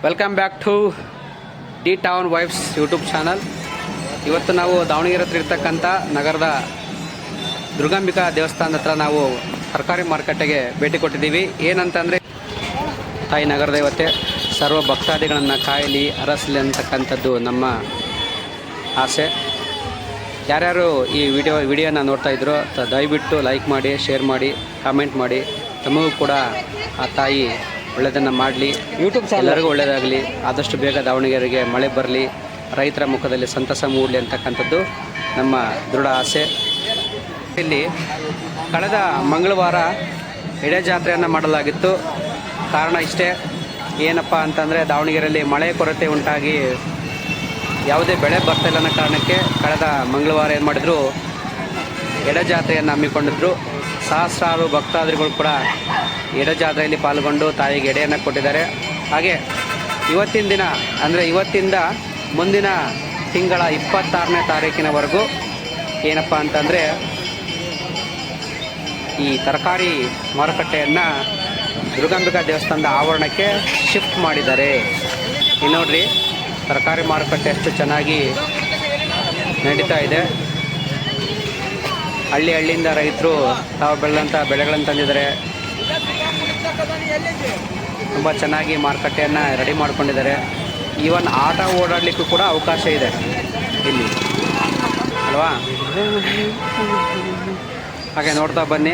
Welcome back to D town vibes YouTube channel. ಇವತ್ತು ನಾವು ದಾವಣಗೆರೆ ಹತ್ರ ಇರ್ತಕ್ಕಂಥ ನಗರದ ದುರ್ಗಾಂಬಿಕಾ ದೇವಸ್ಥಾನದ ಹತ್ರ ನಾವು ತರಕಾರಿ ಮಾರುಕಟ್ಟೆಗೆ ಭೇಟಿ ಕೊಟ್ಟಿದ್ದೀವಿ. ಏನಂತಂದರೆ ತಾಯಿ ನಗರ ದೇವತೆ ಸರ್ವ ಭಕ್ತಾದಿಗಳನ್ನು ಕಾಯಲಿ ಹರಸಲಿ ಅಂತಕ್ಕಂಥದ್ದು ನಮ್ಮ ಆಸೆ. ಯಾರ್ಯಾರು ಈ ವಿಡಿಯೋನ ನೋಡ್ತಾ ಇದ್ರು ದಯವಿಟ್ಟು ಲೈಕ್ ಮಾಡಿ, ಶೇರ್ ಮಾಡಿ, ಕಾಮೆಂಟ್ ಮಾಡಿ. ತಮಗೂ ಕೂಡ ಆ ತಾಯಿ ಒಳ್ಳೆಯದನ್ನು ಮಾಡಲಿ, ಯೂಟ್ಯೂಬ್ ಎಲ್ಲರಿಗೂ ಒಳ್ಳೆಯದಾಗಲಿ, ಆದಷ್ಟು ಬೇಗ ದಾವಣಗೆರೆಗೆ ಮಳೆ ಬರಲಿ, ರೈತರ ಮುಖದಲ್ಲಿ ಸಂತಸ ಮೂಡಲಿ ಅಂತಕ್ಕಂಥದ್ದು ನಮ್ಮ ದೃಢ ಆಸೆ. ಇಲ್ಲಿ ಕಳೆದ ಮಂಗಳವಾರ ಎಡೆ ಜಾತ್ರೆಯನ್ನು ಮಾಡಲಾಗಿತ್ತು. ಕಾರಣ ಇಷ್ಟೇ, ಏನಪ್ಪ ಅಂತಂದರೆ ದಾವಣಗೆರೆಯಲ್ಲಿ ಮಳೆ ಕೊರತೆ ಉಂಟಾಗಿ ಯಾವುದೇ ಬೆಳೆ ಬರ್ತಾಯಿಲ್ಲ ಅನ್ನೋ ಕಾರಣಕ್ಕೆ ಕಳೆದ ಮಂಗಳವಾರ ಏನು ಮಾಡಿದ್ರು, ಎಡೆ ಜಾತ್ರೆಯನ್ನು ಹಮ್ಮಿಕೊಂಡಿದ್ರು. ಸಹಸ್ರಾರು ಭಕ್ತಾದಿಗಳು ಕೂಡ ಎಡೆ ಜಾತ್ರೆಯಲ್ಲಿ ಪಾಲ್ಗೊಂಡು ತಾಯಿಗೆ ಎಡೆಯನ್ನು ಕೊಟ್ಟಿದ್ದಾರೆ. ಹಾಗೆ ಇವತ್ತಿನ ದಿನ ಅಂದರೆ ಇವತ್ತಿಂದ ಮುಂದಿನ ತಿಂಗಳ 26ನೇ ತಾರೀಕಿನವರೆಗೂ ಏನಪ್ಪ ಅಂತಂದರೆ ಈ ತರಕಾರಿ ಮಾರುಕಟ್ಟೆಯನ್ನು ದುರ್ಗಾಂಬಿಕಾ ದೇವಸ್ಥಾನದ ಆವರಣಕ್ಕೆ ಶಿಫ್ಟ್ ಮಾಡಿದ್ದಾರೆ. ಇಲ್ಲಿ ನೋಡ್ರಿ, ತರಕಾರಿ ಮಾರುಕಟ್ಟೆ ಎಷ್ಟು ಚೆನ್ನಾಗಿ ನಡೀತಾ ಇದೆ. ಹಳ್ಳಿಯಿಂದ ರೈತರು ತಾವು ಬೆಳೆದಂಥ ಬೆಳೆಗಳನ್ನು ತಂದಿದ್ದಾರೆ. ತುಂಬ ಚೆನ್ನಾಗಿ ಮಾರುಕಟ್ಟೆಯನ್ನು ರೆಡಿ ಮಾಡ್ಕೊಂಡಿದ್ದಾರೆ. ಈವನ್ ಆಟ ಓಡಾಡಲಿಕ್ಕೂ ಕೂಡ ಅವಕಾಶ ಇದೆ ಇಲ್ಲಿ ಅಲ್ವಾ. ಹಾಗೆ ನೋಡ್ತಾ ಬನ್ನಿ,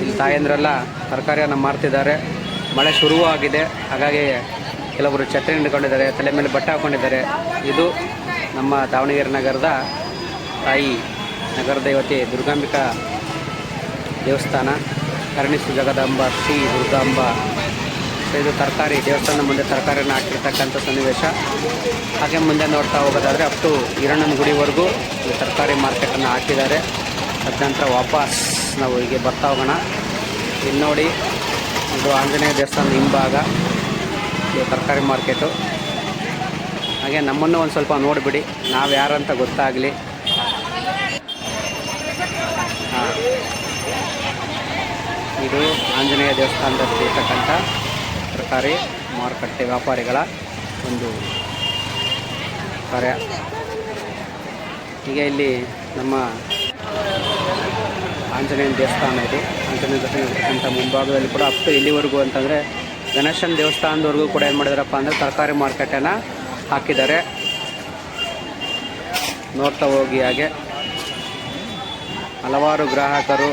ಇಲ್ಲಿ ತಾಯಂದ್ರೆಲ್ಲ ತರಕಾರಿಯನ್ನು ಮಾರ್ತಿದ್ದಾರೆ. ಮಳೆ ಶುರುವೂ ಆಗಿದೆ, ಹಾಗಾಗಿ ಕೆಲವರು ಛತ್ರಿ ಹಿಡ್ಕೊಂಡಿದ್ದಾರೆ, ತಲೆ ಮೇಲೆ ಬಟ್ಟೆ ಹಾಕ್ಕೊಂಡಿದ್ದಾರೆ. ಇದು ನಮ್ಮ ದಾವಣಗೆರೆ ನಗರದ ತಾಯಿ ನಗರ ದೇವತೆ ದುರ್ಗಾಂಬಿಕಾ ದೇವಸ್ಥಾನ, ಕರುಣಿಸು ಜಗದಾಂಬ ಶ್ರೀ ದುರ್ಗಾಂಬ. ಇದು ತರಕಾರಿ ದೇವಸ್ಥಾನದ ಮುಂದೆ ತರಕಾರಿಯನ್ನು ಹಾಕಿರ್ತಕ್ಕಂಥ ಸನ್ನಿವೇಶ. ಹಾಗೆ ಮುಂದೆ ನೋಡ್ತಾ ಹೋಗೋದಾದರೆ ಅಪ್ ಟು ಈರಣ್ಣನ ಗುಡಿವರೆಗೂ ಈ ತರಕಾರಿ ಮಾರ್ಕೆಟನ್ನು ಹಾಕಿದ್ದಾರೆ. ತದನಂತರ ವಾಪಸ್ ನಾವು ಹೀಗೆ ಬರ್ತಾ ಹೋಗೋಣ. ಇಲ್ಲಿ ನೋಡಿ, ಇದು ಆಂಜನೇಯ ದೇವಸ್ಥಾನದ ಹಿಂಭಾಗ, ಇದು ತರಕಾರಿ ಮಾರ್ಕೆಟು. ಹಾಗೆ ನಮ್ಮನ್ನು ಒಂದು ಸ್ವಲ್ಪ ನೋಡಿಬಿಡಿ, ನಾವು ಯಾರಂತ ಗೊತ್ತಾಗಲಿ. ಇದು ಆಂಜನೇಯ ದೇವಸ್ಥಾನದಲ್ಲಿ ಇರ್ತಕ್ಕಂಥ ತರಕಾರಿ ಮಾರುಕಟ್ಟೆ ವ್ಯಾಪಾರಿಗಳ ಒಂದು ಕಾರ್ಯ. ಈಗ ಇಲ್ಲಿ ನಮ್ಮ ಆಂಜನೇಯ ದೇವಸ್ಥಾನ ಇದೆ. ಆಂಜನೇಯ ದೇವಸ್ಥಾನ ಇರ್ತಕ್ಕಂಥ ಮುಂಭಾಗದಲ್ಲಿ ಕೂಡ ಅಪ್ ಟು ಇಲ್ಲಿವರೆಗೂ ಅಂತಂದರೆ ಗಣೇಶನ ದೇವಸ್ಥಾನದವರೆಗೂ ಕೂಡ ಏನು ಮಾಡಿದಾರಪ್ಪ ಅಂದರೆ ತರಕಾರಿ ಮಾರ್ಕೆಟನ್ನು ಹಾಕಿದ್ದಾರೆ. ನೋಡ್ತಾ ಹೋಗಿ. ಹಾಗೆ ಹಲವಾರು ಗ್ರಾಹಕರು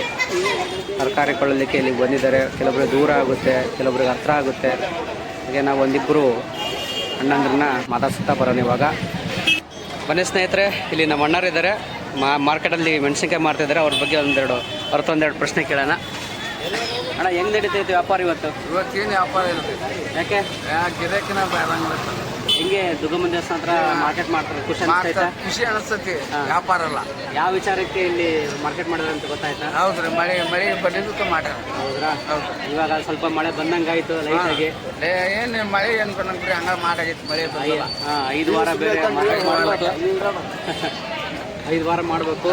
ತರಕಾರಿ ಕೊಳ್ಳಲಿಕ್ಕೆ ಇಲ್ಲಿ ಬಂದಿದ್ದಾರೆ. ಕೆಲವರಿಗೆ ದೂರ ಆಗುತ್ತೆ, ಕೆಲವರಿಗೆ ಹತ್ರ ಆಗುತ್ತೆ. ಹಾಗೆ ನಾವು ಒಂದಿಬ್ಬರು ಅಣ್ಣಂದ್ರನ್ನ ಮಾತಾಡ್ಸ್ತಾ ಬರೋಣ ಇವಾಗ. ಬನ್ನಿ ಸ್ನೇಹಿತರೆ, ಇಲ್ಲಿ ನಮ್ಮ ಅಣ್ಣರಿದ್ದಾರೆ, ಮಾರ್ಕೆಟಲ್ಲಿ ಮೆಣಸಿನ್ಕಾಯಿ ಮಾರ್ತಿದ್ದಾರೆ. ಅವ್ರ ಬಗ್ಗೆ ಒಂದೆರಡು ಪ್ರಶ್ನೆ ಕೇಳೋಣ. ಅಣ್ಣ, ಹೆಂಗೆ ನಡೀತೈತೆ ವ್ಯಾಪಾರ ಇವತ್ತೇನು ವ್ಯಾಪಾರ ಇರ್ತೈತೆ? ಯಾಕೆ ಗಿರಾಕಿನ ಬರಂಗಿಲ್ಲ. ಹಿಂಗೆ ದುರ್ಗಮ್ಮ ದೇವಸ್ಥಾನ ಹತ್ರ ಮಾರ್ಕೆಟ್ ಮಾಡ್ತಾರೆ, ಖುಷಿ ಅನಿಸ್ತೈತಾ? ಖುಷಿ ಅನಿಸ್ತೈತಿ, ವ್ಯಾಪಾರ ಅಲ್ಲ. ಯಾವ ವಿಚಾರಕ್ಕೆ ಇಲ್ಲಿ ಮಾರ್ಕೆಟ್ ಮಾಡಿದ್ರೆ ಅಂತ ಗೊತ್ತಾಯ್ತಾ? ಹೌದ್ರಿ, ಮಳೆ ಬಂದಿದ್ದಕ್ಕೆ ಮಾಡ್ಯಾರ. ಹೌದ್ರಾ? ಇವಾಗ ಸ್ವಲ್ಪ ಮಳೆ ಬಂದಂಗಾಯ್ತು ಲೈಟಾಗಿ. ಏನು ಮಳೆ ಏನು ಬಂದಂಗ್ರಿ, ಹಂಗ ಮಾಡಾಗೈತಿ. ಮಳೆ ಬಂದಿಲ್ಲ. 5 ವಾರ ಬೇರೆ ಮಾಡಬೇಕು. 5 ವಾರ ಮಾಡಬೇಕು.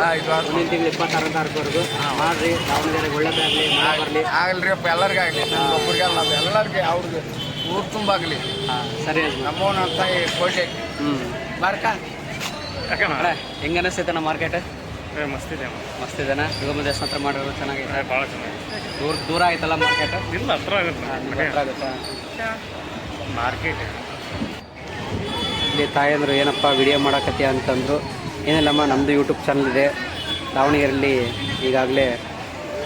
ಮುಂದಿನ ತಿಂಗಳು 26ನೇ ತಾರೀಕುವರೆಗೂ ಮಾಡ್ರಿ. ದಾವಣಗೆರೆಗೆ ಒಳ್ಳೇದಾಗಲಿ, ಮಳೆ ಬರಲಿ. ಆಗಲ್ರಿ ಅಪ್ಪ, ಎಲ್ಲರಿಗಾಗಲಿ, ಒಬ್ಬರಿಗೆಲ್ಲ ಎಲ್ಲರಿಗೆ, ಅವ್ರಿಗೆ ಊರು ತುಂಬಾಗಲಿ. ಸರಿ, ನಮ್ಮವನ ಅಂತ ಕೋಟೆ ಮಾರ್ಕ ಹೆಂಗೆ ಅನಿಸ್ತೈತೆ ನಮ್ಮ ಮಾರ್ಕೆಟ್? ಮಸ್ತಿದೆನಾ? ದುರ್ಗಮ್ಮ ದೇವಸ್ಥಾನ ಹತ್ರ ಮಾಡಿರೋದು ಚೆನ್ನಾಗಿದೆ. ಭಾಳ ಚೆನ್ನಾಗಿದೆ. ದೂರ ಆಯ್ತಲ್ಲ ಮಾರ್ಕೆಟ್? ಇಲ್ಲ, ಹತ್ರ ಆಗುತ್ತೆ ಮಾರ್ಕೆಟ್. ಇಲ್ಲಿ ತಾಯಂದರು ಏನಪ್ಪ ವಿಡಿಯೋ ಮಾಡಕತ್ತೀಯ ಅಂತಂದರು. ಏನಿಲ್ಲಮ್ಮ, ನಮ್ಮದು ಯೂಟ್ಯೂಬ್ ಚಾನಲ್ ಇದೆ. ದಾವಣಗೆರೆಯಲ್ಲಿ ಈಗಾಗಲೇ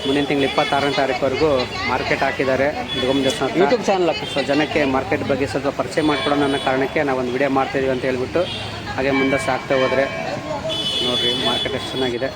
ಮುಂದಿನ ತಿಂಗಳು 26ನೇ ತಾರೀಕುವರೆಗೂ ಮಾರ್ಕೆಟ್ ಹಾಕಿದ್ದಾರೆ ದುರ್ಗಮ್ಮ ದೇವಸ್ಥಾನ ಯೂಟ್ಯೂಬ್ ಚಾನಲ್. ಸೊ ಜನಕ್ಕೆ ಮಾರ್ಕೆಟ್ ಬಗ್ಗೆ ಸ್ವಲ್ಪ ಪರಿಚಯ ಮಾಡಿಕೊಡೋಣ ಅನ್ನೋ ಕಾರಣಕ್ಕೆ ನಾವು ಒಂದು ವಿಡಿಯೋ ಮಾಡ್ತಾಯಿದ್ದೀವಿ ಅಂತ ಹೇಳ್ಬಿಟ್ಟು ಹಾಗೆ ಮುಂದೆ ಸಾಕ್ತಾ ಹೋದರೆ ನೋಡಿರಿ ಮಾರ್ಕೆಟ್ ಎಷ್ಟು ಚೆನ್ನಾಗಿದೆ.